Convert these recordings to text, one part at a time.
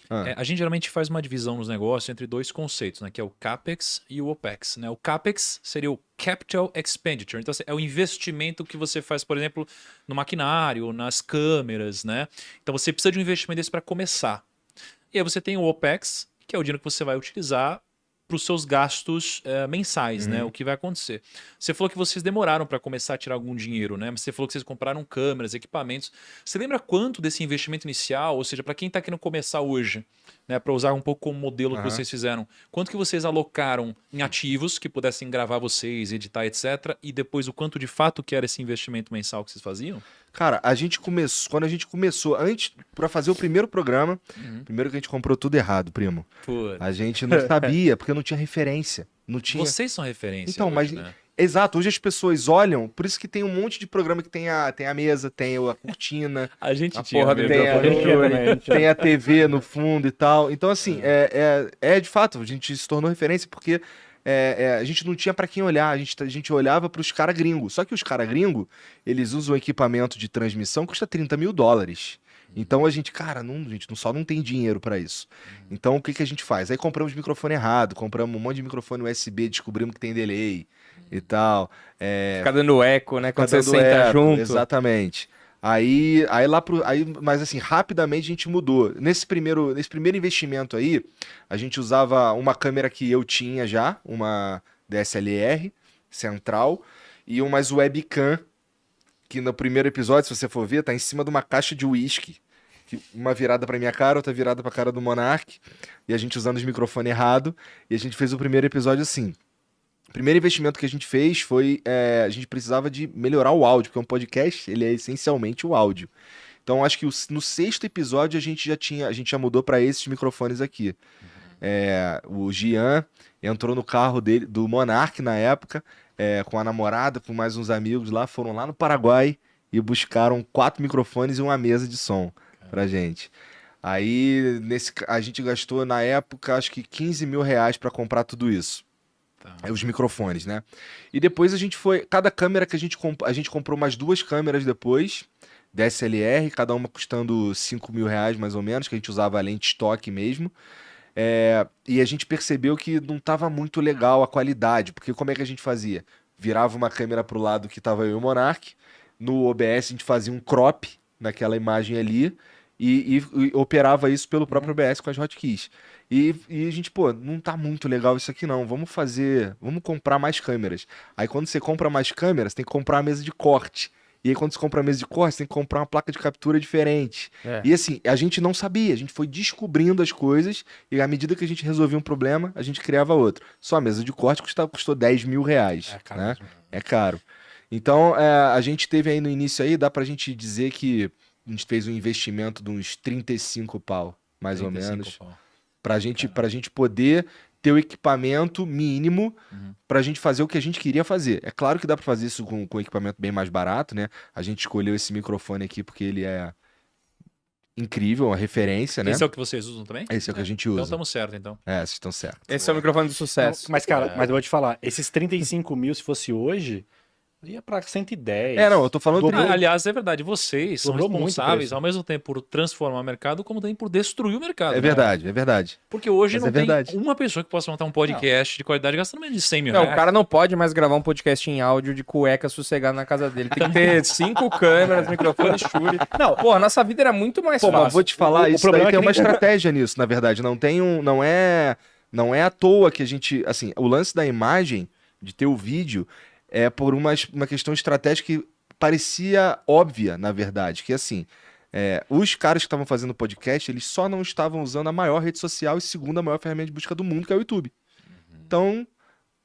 A gente geralmente faz uma divisão nos negócios entre dois conceitos, né? Que é o CAPEX e o OPEX, né? O CAPEX seria o Capital Expenditure. Então, assim, é o investimento que você faz, por exemplo, no maquinário, nas câmeras, né? Então, você precisa de um investimento desse para começar. E aí você tem o OPEX, que é o dinheiro que você vai utilizar para os seus gastos mensais, né? O que vai acontecer. Você falou que vocês demoraram para começar a tirar algum dinheiro, né? Mas você falou que vocês compraram câmeras, equipamentos. Você lembra quanto desse investimento inicial, ou seja, para quem está querendo começar hoje, né? Para usar um pouco como modelo que Aham. vocês fizeram, quanto que vocês alocaram em ativos que pudessem gravar vocês, editar, etc. E depois o quanto de fato que era esse investimento mensal que vocês faziam? Cara, a gente começou, quando a gente começou, antes, pra fazer o primeiro programa, primeiro que a gente comprou tudo errado, primo. Pô, A gente não sabia, porque não tinha referência. Não tinha. vocês são referência Então, mas. hoje, né? Exato, hoje as pessoas olham, por isso que tem um monte de programa que tem a mesa, tem a cortina, A gente A tinha porra do mesmo. tem a, microfone. tem a TV no fundo e tal. Então, assim, de fato, a gente se tornou referência porque a gente não tinha pra quem olhar, a gente olhava pros caras gringos. Só que os caras gringos, eles usam equipamento de transmissão que custa $30.000. Então a gente, cara, a gente só não tem dinheiro pra isso. Então o que a gente faz? Aí compramos microfone errado, compramos um monte de microfone USB, descobrimos que tem delay e tal. Fica dando eco, né? Quando Fica você dando senta eco, junto. exatamente. Mas assim, rapidamente a gente mudou. Nesse primeiro investimento aí, a gente usava uma câmera que eu tinha já, uma DSLR central, e umas webcam, que no primeiro episódio, se você for ver, tá em cima de uma caixa de uísque. Uma virada pra minha cara, outra virada pra cara do Monark, e a gente usando os microfones errado, e a gente fez o primeiro episódio assim. O primeiro investimento que a gente fez foi, a gente precisava de melhorar o áudio, porque um podcast, ele é essencialmente o áudio. Então, acho que no sexto episódio a gente já mudou para esses microfones aqui. O Gian entrou no carro dele, do Monark na época, com a namorada, com mais uns amigos lá, foram lá no Paraguai e buscaram 4 microfones e uma mesa de som pra gente. Aí, a gente gastou na época, acho que R$ 15.000 para comprar tudo isso. Os microfones, né? E depois cada câmera que a gente comprou mais 2 câmeras depois, DSLR, cada uma custando R$ 5.000 mais ou menos, que a gente usava a lente estoque mesmo. E a gente percebeu que não tava muito legal a qualidade, porque como é que a gente fazia? Virava uma câmera pro lado que tava eu e o Monark, no OBS a gente fazia um crop naquela imagem ali e operava isso pelo próprio OBS com as hotkeys. E a gente, pô, não tá muito legal isso aqui não, vamos comprar mais câmeras. Aí quando você compra mais câmeras, tem que comprar a mesa de corte. E aí quando você compra a mesa de corte, você tem que comprar uma placa de captura diferente. E assim, a gente não sabia, a gente foi descobrindo as coisas e à medida que a gente resolvia um problema, a gente criava outro. Só a mesa de corte custou R$ 10.000, É caro né? mesmo. É caro. Então, a gente teve aí no início aí, dá pra gente dizer que a gente fez um investimento de uns 35 pau, mais ou 35 menos, pau. pra gente poder ter o equipamento mínimo pra gente fazer o que a gente queria fazer. É claro que dá pra fazer isso com equipamento bem mais barato, né? A gente escolheu esse microfone aqui porque ele é incrível, uma referência, né? Esse é o que vocês usam também? Esse é o que a gente Então usa. estamos certos, então. Vocês estão certos. Esse é o microfone do sucesso. Mas, cara, mas eu vou te falar, esses 35 mil, se fosse hoje, ia pra 110. Não, eu tô falando... Dobrou. Aliás, é verdade, vocês são Dobrou muito o responsáveis, preço. ao mesmo tempo, por transformar o mercado, como também por destruir o mercado. É né? verdade, é verdade. Porque hoje Mas não é tem verdade. uma pessoa que possa montar um podcast de qualidade gastando menos de 100 mil Não, reais. o cara não pode mais gravar um podcast em áudio de cueca sossegado na casa dele. Tem que ter 5 câmeras, microfone, Shure. Não, pô, nossa vida era muito mais Pô, mas fácil. vou te falar, O isso problema daí é tem que uma nem- estratégia nisso, na verdade. Não é à toa que a gente, assim, o lance da imagem, de ter o vídeo, é por uma questão estratégica que parecia óbvia, na verdade, que assim, os caras que estavam fazendo podcast, eles só não estavam usando a maior rede social e segunda maior ferramenta de busca do mundo, que é o YouTube. Então,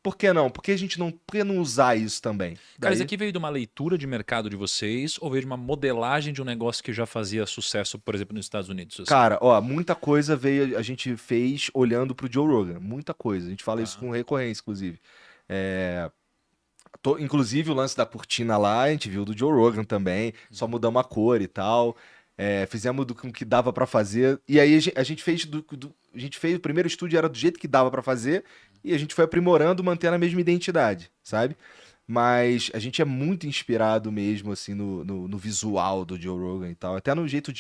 por que não? Por que não usar isso também? Cara, isso Daí- aqui veio de uma leitura de mercado de vocês ou veio de uma modelagem de um negócio que já fazia sucesso, por exemplo, nos Estados Unidos? Assim? Cara, ó, muita coisa a gente fez olhando pro Joe Rogan, muita coisa. A gente fala isso com recorrência, inclusive. Inclusive o lance da cortina lá, a gente viu do Joe Rogan também, só mudamos a cor e tal. Fizemos com o que dava pra fazer. E aí a gente fez o primeiro estúdio era do jeito que dava pra fazer e a gente foi aprimorando, mantendo a mesma identidade, sabe? Mas a gente é muito inspirado mesmo assim no visual do Joe Rogan e tal, até no jeito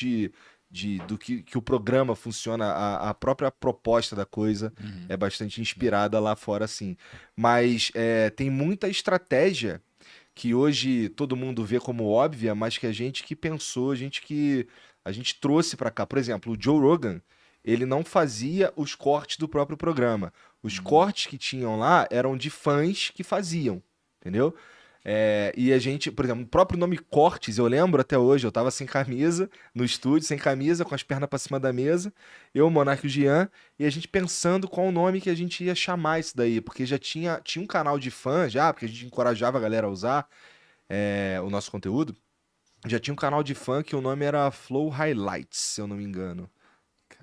do que o programa funciona, a própria proposta da coisa é bastante inspirada lá fora, assim. Mas tem muita estratégia que hoje todo mundo vê como óbvia, mas que a gente que pensou, a gente trouxe pra cá. Por exemplo, o Joe Rogan, ele não fazia os cortes do próprio programa. Os cortes que tinham lá eram de fãs que faziam, entendeu? E a gente, por exemplo, o próprio nome Cortes, eu lembro até hoje, eu tava sem camisa, no estúdio, sem camisa, com as pernas pra cima da mesa, eu, o Monark e o Jean, e a gente pensando qual o nome que a gente ia chamar isso daí, porque já tinha um canal de fã já, porque a gente encorajava a galera a usar o nosso conteúdo, já tinha um canal de fã que o nome era Flow Highlights, se eu não me engano.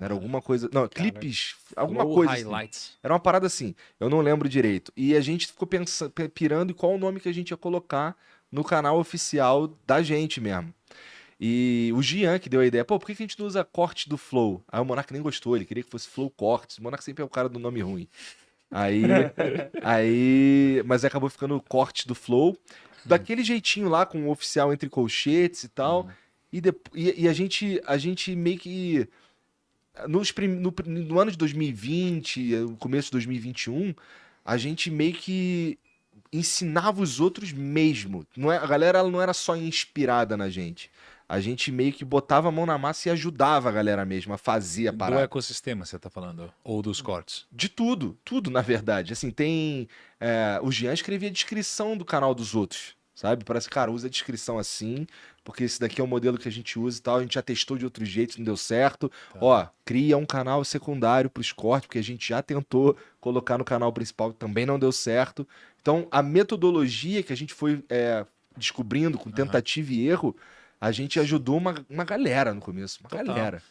Era alguma coisa. Não, clipes. Alguma Flow coisa. Assim. Highlights. Era uma parada assim. Eu não lembro direito. E a gente ficou pensando, pirando em qual o nome que a gente ia colocar no canal oficial da gente mesmo. E o Gian que deu a ideia, pô, por que a gente não usa corte do Flow? Aí o Monark nem gostou, ele queria que fosse Flow Cortes. O Monark sempre é o cara do nome ruim. Mas acabou ficando corte do Flow. Daquele jeitinho lá, com o oficial entre colchetes e tal. E a gente meio que. No ano de 2020, no começo de 2021, a gente meio que ensinava os outros mesmo. A galera ela não era só inspirada na gente. A gente meio que botava a mão na massa e ajudava a galera mesmo a fazer a Do parada. ecossistema, você tá falando? Ou dos cortes? De tudo, na verdade. Assim, o Jean escrevia a descrição do canal dos outros, sabe? Parece, cara, usa a descrição assim, porque esse daqui é o modelo que a gente usa e tal. A gente já testou de outros jeitos, não deu certo. Ó, cria um canal secundário pros cortes, porque a gente já tentou colocar no canal principal, também não deu certo. Então, a metodologia que a gente foi descobrindo com tentativa e erro, a gente ajudou uma galera no começo. Uma galera.